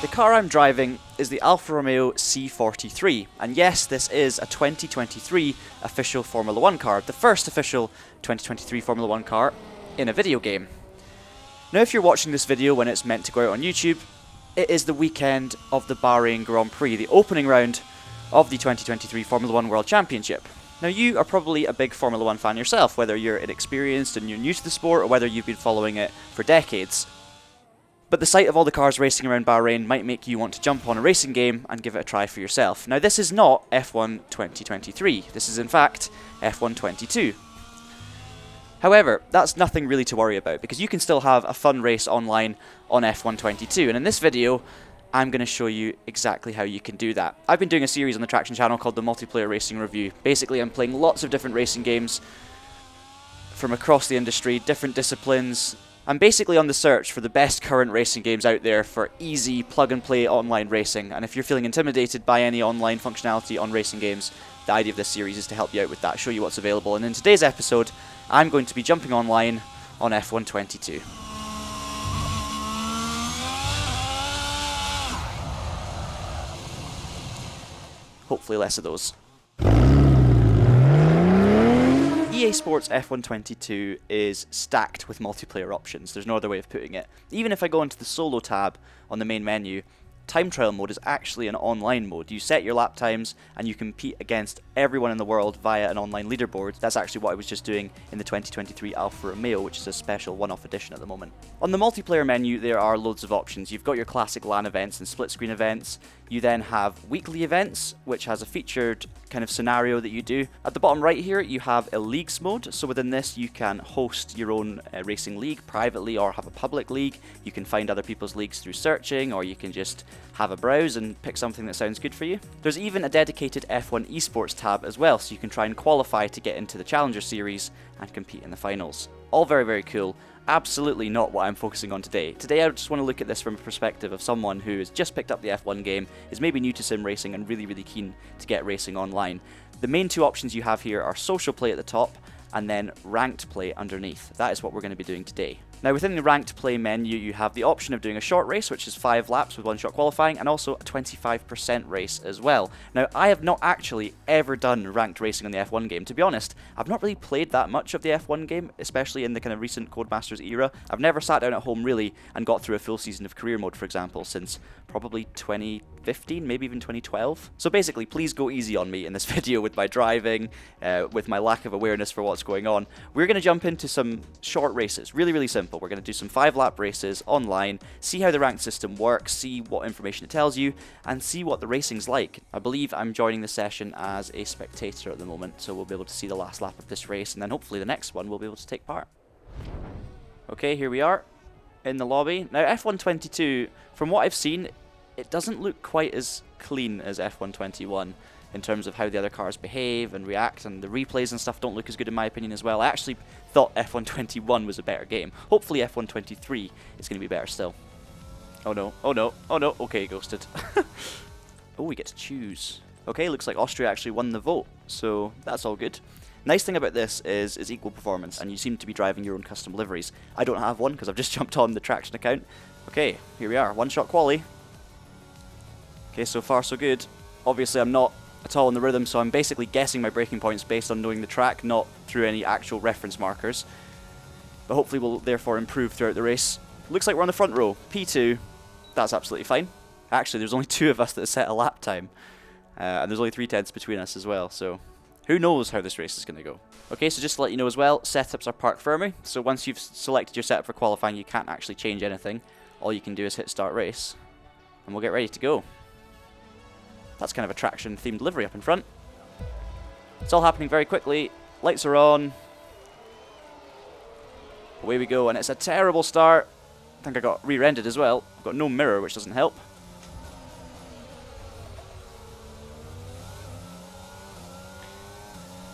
The car I'm driving is the Alfa Romeo C43, and yes, this is a 2023 official Formula 1 car, the first official 2023 Formula 1 car in a video game. Now if you're watching this video when it's meant to go out on YouTube, it is the weekend of the Bahrain Grand Prix, the opening round of the 2023 Formula 1 World Championship. Now you are probably a big Formula 1 fan yourself, whether you're inexperienced and you're new to the sport or whether you've been following it for decades. But the sight of all the cars racing around Bahrain might make you want to jump on a racing game and give it a try for yourself. Now this is not F1 2023, this is in fact F1 22. However, that's nothing really to worry about because you can still have a fun race online on F1 22, and in this video I'm going to show you exactly how you can do that. I've been doing a series on the Traxion channel called the Multiplayer Racing Review. Basically I'm playing lots of different racing games from across the industry, different disciplines. I'm basically on the search for the best current racing games out there for easy plug-and-play online racing, and if you're feeling intimidated by any online functionality on racing games, the idea of this series is to help you out with that, show you what's available, and in today's episode, I'm going to be jumping online on F1 22. Hopefully less of those. EA Sports F1 22 is stacked with multiplayer options, there's no other way of putting it. Even if I go into the solo tab on the main menu, time trial mode is actually an online mode. You set your lap times and you compete against everyone in the world via an online leaderboard. That's actually what I was just doing in the 2023 Alfa Romeo, which is a special one-off edition at the moment. On the multiplayer menu there are loads of options. You've got your classic LAN events and split screen events. You then have weekly events, which has a featured kind of scenario that you do. At the bottom right here you have a leagues mode, so within this you can host your own racing league privately or have a public league. You can find other people's leagues through searching, or you can just have a browse and pick something that sounds good for you. There's even a dedicated F1 esports tab as well, so you can try and qualify to get into the Challenger Series and compete in the finals. All very, very cool. Absolutely not what I'm focusing on today. Today I just want to look at this from a perspective of someone who has just picked up the F1 game, is maybe new to sim racing and really, really keen to get racing online. The main two options you have here are social play at the top and then ranked play underneath. That is what we're going to be doing today. Now within the ranked play menu you have the option of doing a short race, which is 5 laps with 1 shot qualifying, and also a 25% race as well. Now I have not actually ever done ranked racing on the F1 game. To be honest, I've not really played that much of the F1 game, especially in the kind of recent Codemasters era. I've never sat down at home really and got through a full season of career mode, for example, since probably 2015, maybe even 2012. So basically, please go easy on me in this video with my driving, with my lack of awareness for what's going on. We're going to jump into some short races, really, really simple. We're going to do some 5-lap races online, see how the ranked system works, see what information it tells you, and see what the racing's like. I believe I'm joining the session as a spectator at the moment, so we'll be able to see the last lap of this race, and then hopefully the next one we'll be able to take part. Okay, here we are in the lobby. Now F1 22, from what I've seen, it doesn't look quite as clean as F1 21 in terms of how the other cars behave and react, and the replays and stuff don't look as good in my opinion as well. I actually thought F1 21 was a better game. Hopefully F1 23 is going to be better still. Oh no, oh no, oh no, okay, ghosted. Oh, we get to choose. Okay, looks like Austria actually won the vote, so that's all good. Nice thing about this is equal performance, and you seem to be driving your own custom liveries. I don't have one because I've just jumped on the Traxion account. Okay, here we are, 1-shot quali. Okay, so far so good. Obviously I'm not at all in the rhythm, so I'm basically guessing my braking points based on knowing the track, not through any actual reference markers. But hopefully we'll therefore improve throughout the race. Looks like we're on the front row. P2, that's absolutely fine. Actually, there's only 2 of us that set a lap time. And there's only 3/10 between us as well, so who knows how this race is going to go. Okay, so just to let you know as well, setups are park firmly, so once you've selected your setup for qualifying, you can't actually change anything. All you can do is hit start race, and we'll get ready to go. That's kind of a Traxion themed livery up in front. It's all happening very quickly. Lights are on. Away we go, and it's a terrible start. I think I got rear-ended as well. I've got no mirror, which doesn't help.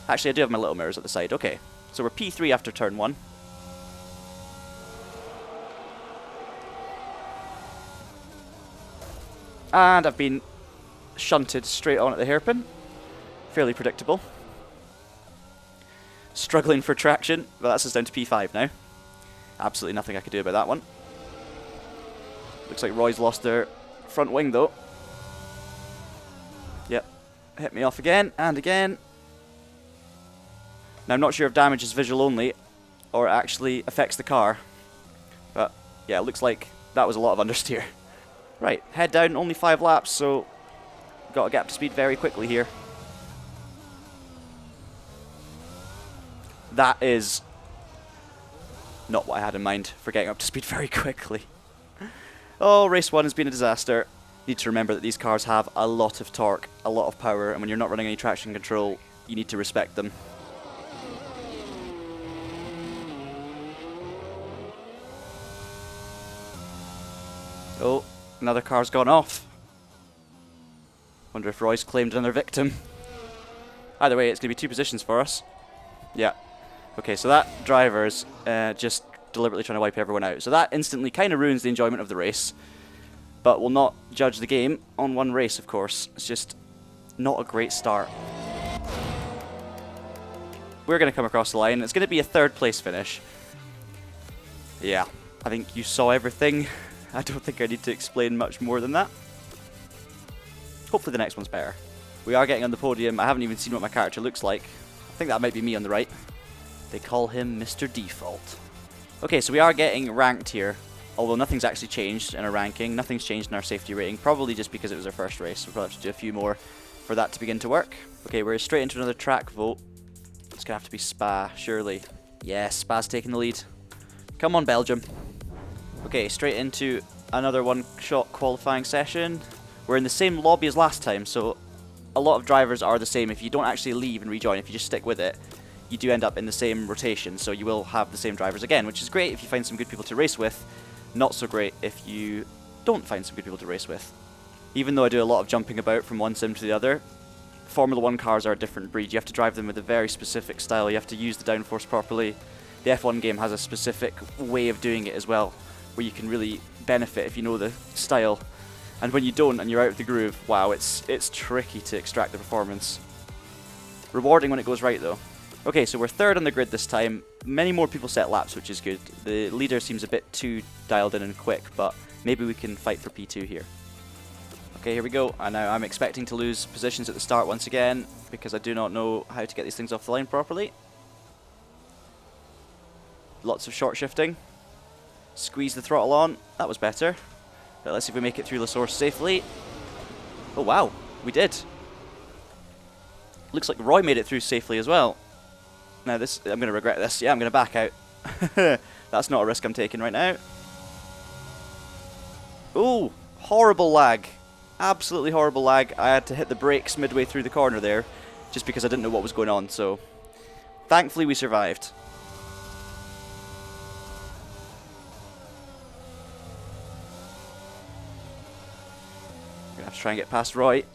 Actually, I do have my little mirrors at the side. Okay, so we're P3 after turn 1. And I've been shunted straight on at the hairpin. Fairly predictable. Struggling for traction, but that's us down to P5 now. Absolutely nothing I could do about that one. Looks like Roy's lost their Front wing though. Yep. Hit me off again and again. Now I'm not sure if damage is visual only or it actually affects the car. But yeah, it looks like that was a lot of understeer. Right, head down, only 5 laps, so got to get up to speed very quickly here. That is not what I had in mind for getting up to speed very quickly. Oh, race 1 has been a disaster. Need to remember that these cars have a lot of torque, a lot of power, and when you're not running any traction control, you need to respect them. Oh, another car's gone off. Wonder if Roy's claimed another victim. Either way, it's going to be 2 positions for us. Yeah. Okay, so that driver's just deliberately trying to wipe everyone out. So that instantly kind of ruins the enjoyment of the race. But we'll not judge the game on one race, of course. It's just not a great start. We're going to come across the line. It's going to be a 3rd place finish. Yeah, I think you saw everything. I don't think I need to explain much more than that. Hopefully the next one's better. We are getting on the podium. I haven't even seen what my character looks like. I think that might be me on the right. They call him Mr. Default. Okay, so we are getting ranked here. Although nothing's actually changed in our ranking. Nothing's changed in our safety rating. Probably just because it was our first race. We'll probably have to do a few more for that to begin to work. Okay, we're straight into another track vote. It's going to have to be Spa, surely. Yes, Spa's taking the lead. Come on, Belgium. Okay, straight into another one-shot qualifying session. We're in the same lobby as last time, so a lot of drivers are the same. If you don't actually leave and rejoin, if you just stick with it, you do end up in the same rotation, so you will have the same drivers again, which is great if you find some good people to race with. Not so great if you don't find some good people to race with. Even though I do a lot of jumping about from one sim to the other, Formula 1 cars are a different breed. You have to drive them with a very specific style. You have to use the downforce properly. The F1 game has a specific way of doing it as well, where you can really benefit if you know the style. And when you don't and you're out of the groove, wow, it's tricky to extract the performance. Rewarding when it goes right though. Okay, so we're 3rd on the grid this time. Many more people set laps, which is good. The leader seems a bit too dialed in and quick, but maybe we can fight for P2 here. Okay, here we go. And now I'm expecting to lose positions at the start once again, because I do not know how to get these things off the line properly. Lots of short shifting. Squeeze the throttle on. That was better. But let's see if we make it through La Source safely. Oh wow, we did. Looks like Roy made it through safely as well. Now this, I'm going to regret this. Yeah, I'm going to back out. That's not a risk I'm taking right now. Ooh, horrible lag. Absolutely horrible lag. I had to hit the brakes midway through the corner there, just because I didn't know what was going on, so thankfully we survived. I'm going to have to try and get past Roy.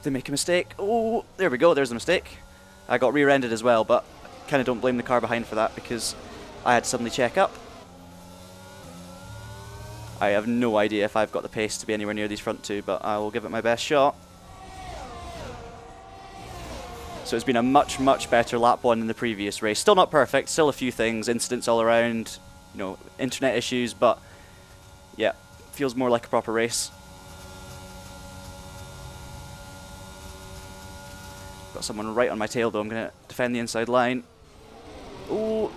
They make a mistake. Oh, there we go, there's the mistake. I got rear-ended as well, but kind of don't blame the car behind for that because I had to suddenly check up. I have no idea if I've got the pace to be anywhere near these front 2, but I will give it my best shot. So it's been a much, much better lap 1 than the previous race. Still not perfect, still a few things, incidents all around, you know, internet issues, but yeah, feels more like a proper race. Got someone right on my tail though. I'm going to defend the inside line. Ooh,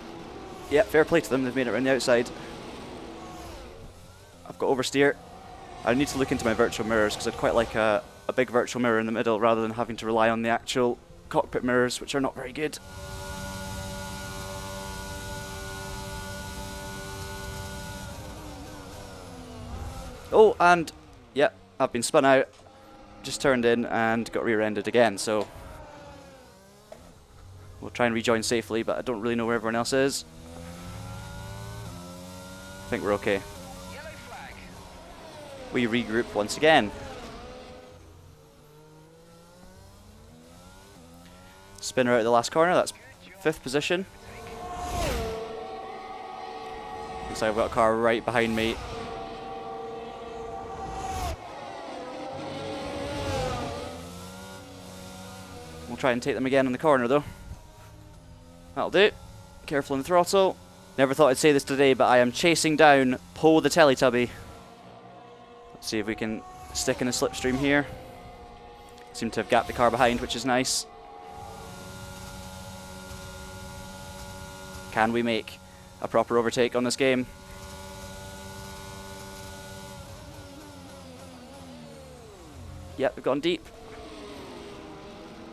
yeah, fair play to them. They've made it around the outside. I've got oversteer. I need to look into my virtual mirrors because I'd quite like a big virtual mirror in the middle rather than having to rely on the actual cockpit mirrors, which are not very good. Oh, and yeah, I've been spun out, just turned in and got rear-ended again, so we'll try and rejoin safely, but I don't really know where everyone else is. I think we're okay. We regroup once again. Spinner out of the last corner, that's 5th position. Looks like I've got a car right behind me. We'll try and take them again in the corner though. That'll do. Careful in the throttle. Never thought I'd say this today, but I am chasing down Poe the Teletubby. See if we can stick in a slipstream here. Seem to have gapped the car behind, which is nice. Can we make a proper overtake on this game? Yep, we've gone deep.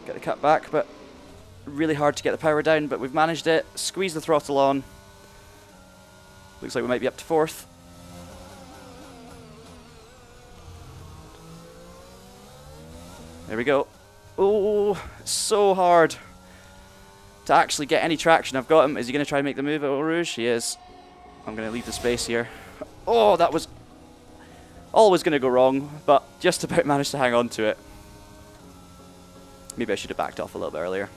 Get the cut back, but really hard to get the power down, but we've managed it. Squeeze the throttle on. Looks like we might be up to 4th. There we go. Oh, so hard to actually get any traction. I've got him. Is he going to try and make the move at Eau Rouge? He is. I'm going to leave the space here. Oh, that was always going to go wrong, but just about managed to hang on to it. Maybe I should have backed off a little bit earlier.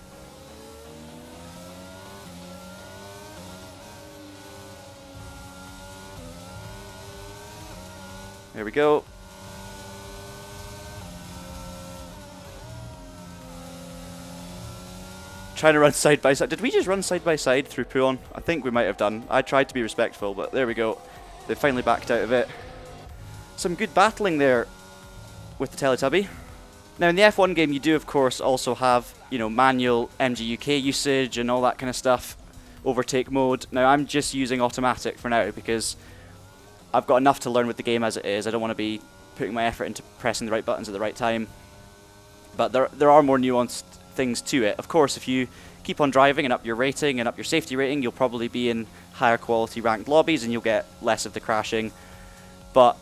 There we go. Trying to run side by side. Did we just run side by side through Puon? I think we might have done. I tried to be respectful, but there we go. They finally backed out of it. Some good battling there with the Teletubby. Now in the F1 game, you do of course also have, you know, manual MGUK usage and all that kind of stuff. Overtake mode. Now I'm just using automatic for now because I've got enough to learn with the game as it is. I don't want to be putting my effort into pressing the right buttons at the right time. But there are more nuanced things to it. Of course, if you keep on driving and up your rating and up your safety rating, you'll probably be in higher quality ranked lobbies and you'll get less of the crashing. But,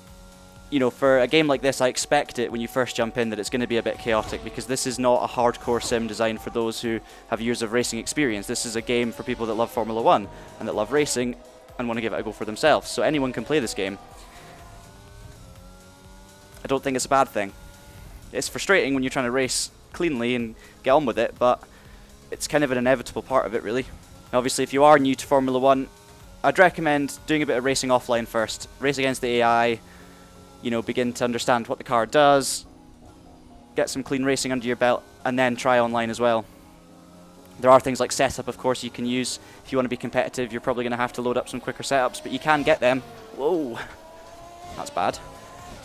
you know, for a game like this, I expect it when you first jump in that it's going to be a bit chaotic because this is not a hardcore sim designed for those who have years of racing experience. This is a game for people that love Formula 1 and that love racing and want to give it a go for themselves. So anyone can play this game. I don't think it's a bad thing. It's frustrating when you're trying to race cleanly and get on with it, but it's kind of an inevitable part of it, really. Obviously, if you are new to Formula 1, I'd recommend doing a bit of racing offline first. Race against the AI, you know, begin to understand what the car does, get some clean racing under your belt, and then try online as well. There are things like setup, of course, you can use. If you want to be competitive, you're probably going to have to load up some quicker setups, but you can get them. Whoa, that's bad.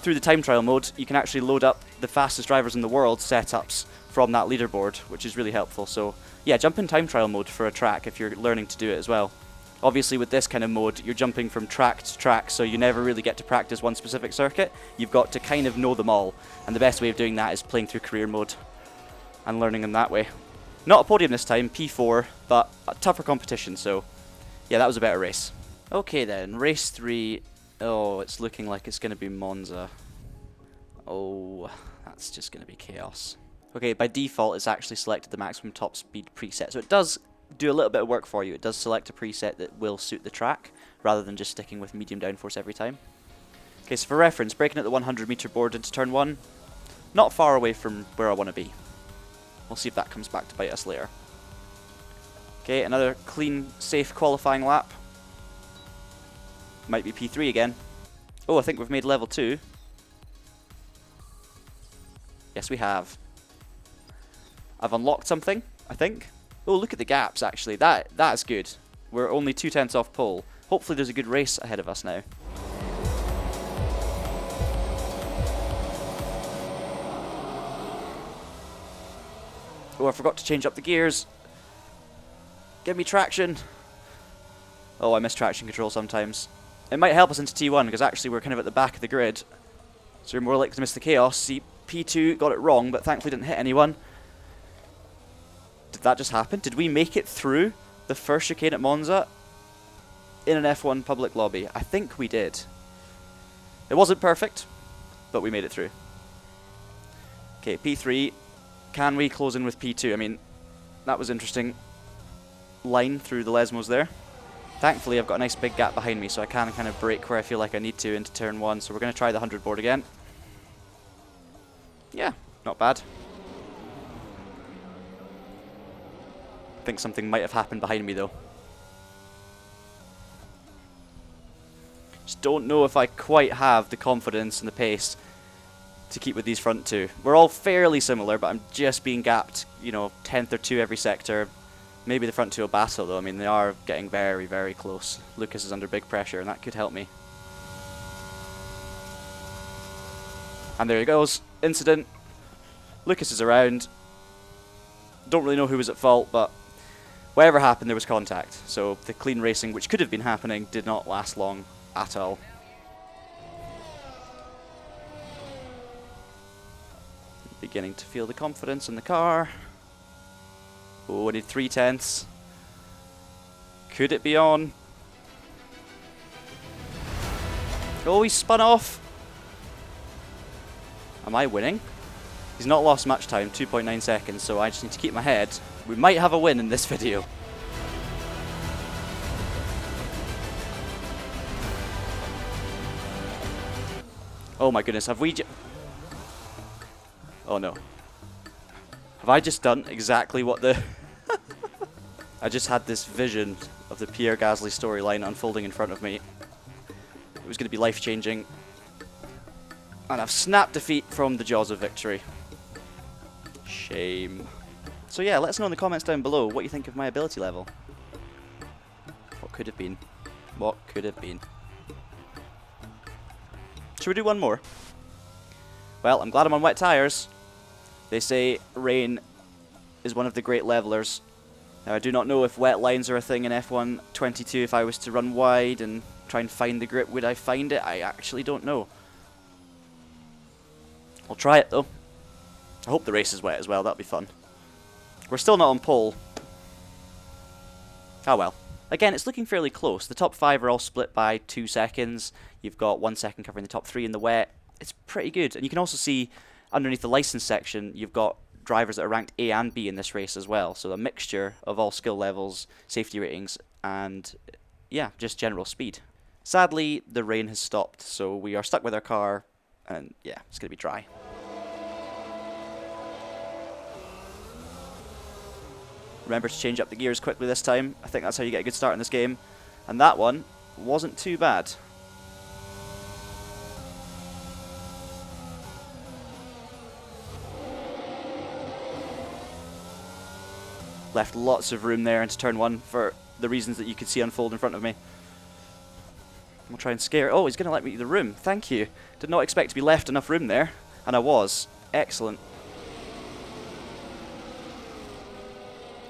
Through the time trial mode, you can actually load up the fastest drivers in the world setups from that leaderboard, which is really helpful. So yeah, jump in time trial mode for a track if you're learning to do it as well. Obviously with this kind of mode, you're jumping from track to track, so you never really get to practice one specific circuit. You've got to kind of know them all, and the best way of doing that is playing through career mode and learning them that way. Not a podium this time, P4, but a tougher competition, so yeah, that was a better race. Okay then, race 3. Oh, it's looking like it's going to be Monza. Oh, that's just going to be chaos. Okay, by default, it's actually selected the maximum top speed preset. So it does do a little bit of work for you. It does select a preset that will suit the track, rather than just sticking with medium downforce every time. Okay, so for reference, braking at the 100 meter board into turn 1, not far away from where I want to be. We'll see if that comes back to bite us later. Okay, another clean, safe qualifying lap. Might be P3 again. Oh, I think we've made level 2. Yes, we have. I've unlocked something, I think. Oh, look at the gaps, actually. That's good. We're only 2/10 off pole. Hopefully there's a good race ahead of us now. Oh, I forgot to change up the gears. Give me traction. Oh, I miss traction control sometimes. It might help us into T1, because actually we're kind of at the back of the grid. So we're more likely to miss the chaos. See, P2 got it wrong, but thankfully didn't hit anyone. Did that just happen? Did we make it through the first chicane at Monza in an F1 public lobby? I think we did. It wasn't perfect, but we made it through. Okay, P3. Can we close in with P2? I mean, that was interesting line through the Lesmos there. Thankfully, I've got a nice big gap behind me, so I can kind of brake where I feel like I need to into turn 1. So we're going to try the 100 board again. Yeah, not bad. I think something might have happened behind me, though. Just don't know if I quite have the confidence and the pace to keep with these front two. We're all fairly similar, but I'm just being gapped, you know, 10th or 2 every sector. Maybe the front two will battle, though. I mean, they are getting very, very close. Lucas is under big pressure, and that could help me. And there he goes. Incident. Lucas is around. Don't really know who was at fault, but whatever happened, there was contact. So the clean racing, which could have been happening, did not last long at all. Beginning to feel the confidence in the car. Oh, I need 3/10. Could it be on? Oh, he spun off. Am I winning? He's not lost match time, 2.9 seconds, so I just need to keep my head. We might have a win in this video. Oh my goodness, have we oh no. Have I just done exactly what the... I just had this vision of the Pierre Gasly storyline unfolding in front of me. It was going to be life-changing. And I've snapped defeat from the jaws of victory. Shame. So yeah, let us know in the comments down below what you think of my ability level. What could have been? What could have been? Should we do one more? Well, I'm glad I'm on wet tyres. They say rain is one of the great levelers. Now, I do not know if wet lines are a thing in F1 22. If I was to run wide and try and find the grip, would I find it? I actually don't know. I'll try it though. I hope the race is wet as well, that'll be fun. We're still not on pole. Oh well. Again, it's looking fairly close. The top 5 are all split by 2 seconds. You've got 1 second covering the top 3 in the wet. It's pretty good. And you can also see underneath the license section, you've got drivers that are ranked A and B in this race as well. So a mixture of all skill levels, safety ratings, and yeah, just general speed. Sadly, the rain has stopped, so we are stuck with our car, and yeah, it's going to be dry. Remember to change up the gears quickly this time. I think that's how you get a good start in this game. And that one wasn't too bad. Left lots of room there into turn 1 for the reasons that you could see unfold in front of me. I'll try and scare it. Oh, he's going to let me the room. Thank you. Did not expect to be left enough room there. And I was. Excellent.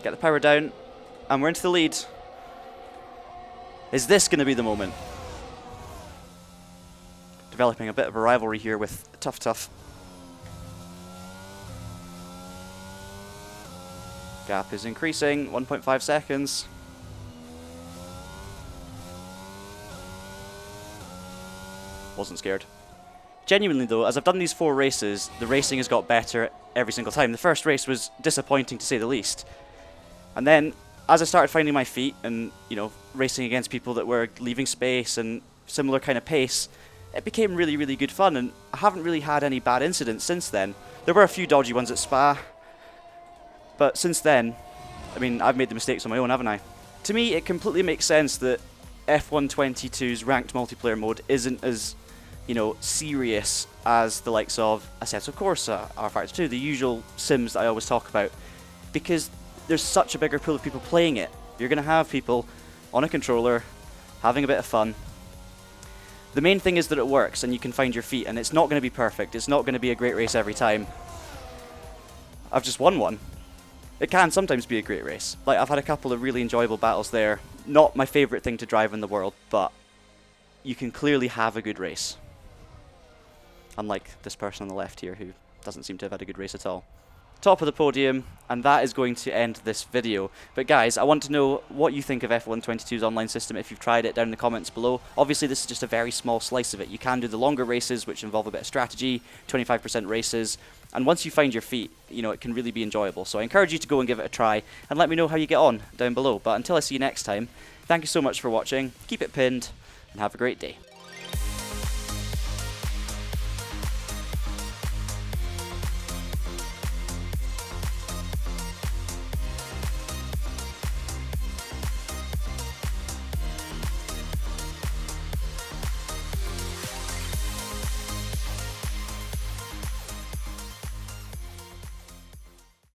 Get the power down, and we're into the lead. Is this going to be the moment? Developing a bit of a rivalry here with Tough. Gap is increasing, 1.5 seconds. Wasn't scared. Genuinely though, as I've done these 4 races, the racing has got better every single time. The first race was disappointing to say the least. And then, as I started finding my feet and, you know, racing against people that were leaving space and similar kind of pace, it became really, really good fun, and I haven't really had any bad incidents since then. There were a few dodgy ones at Spa, but since then, I mean, I've made the mistakes on my own, haven't I? To me, it completely makes sense that F1 22's ranked multiplayer mode isn't as, you know, serious as the likes of Assetto Corsa, R-Factor 2, the usual sims that I always talk about, because there's such a bigger pool of people playing it. You're going to have people on a controller having a bit of fun. The main thing is that it works and you can find your feet, and it's not going to be perfect. It's not going to be a great race every time. I've just won one. It can sometimes be a great race. Like, I've had a couple of really enjoyable battles there. Not my favourite thing to drive in the world, but you can clearly have a good race. Unlike this person on the left here who doesn't seem to have had a good race at all. Top of the podium, and that is going to end this video. But guys, I want to know what you think of F1 22's online system if you've tried it down in the comments below. Obviously this is just a very small slice of it. You can do the longer races which involve a bit of strategy, 25% races, and once you find your feet, you know, it can really be enjoyable. So I encourage you to go and give it a try and let me know how you get on down below. But until I see you next time, thank you so much for watching, keep it pinned, and have a great day.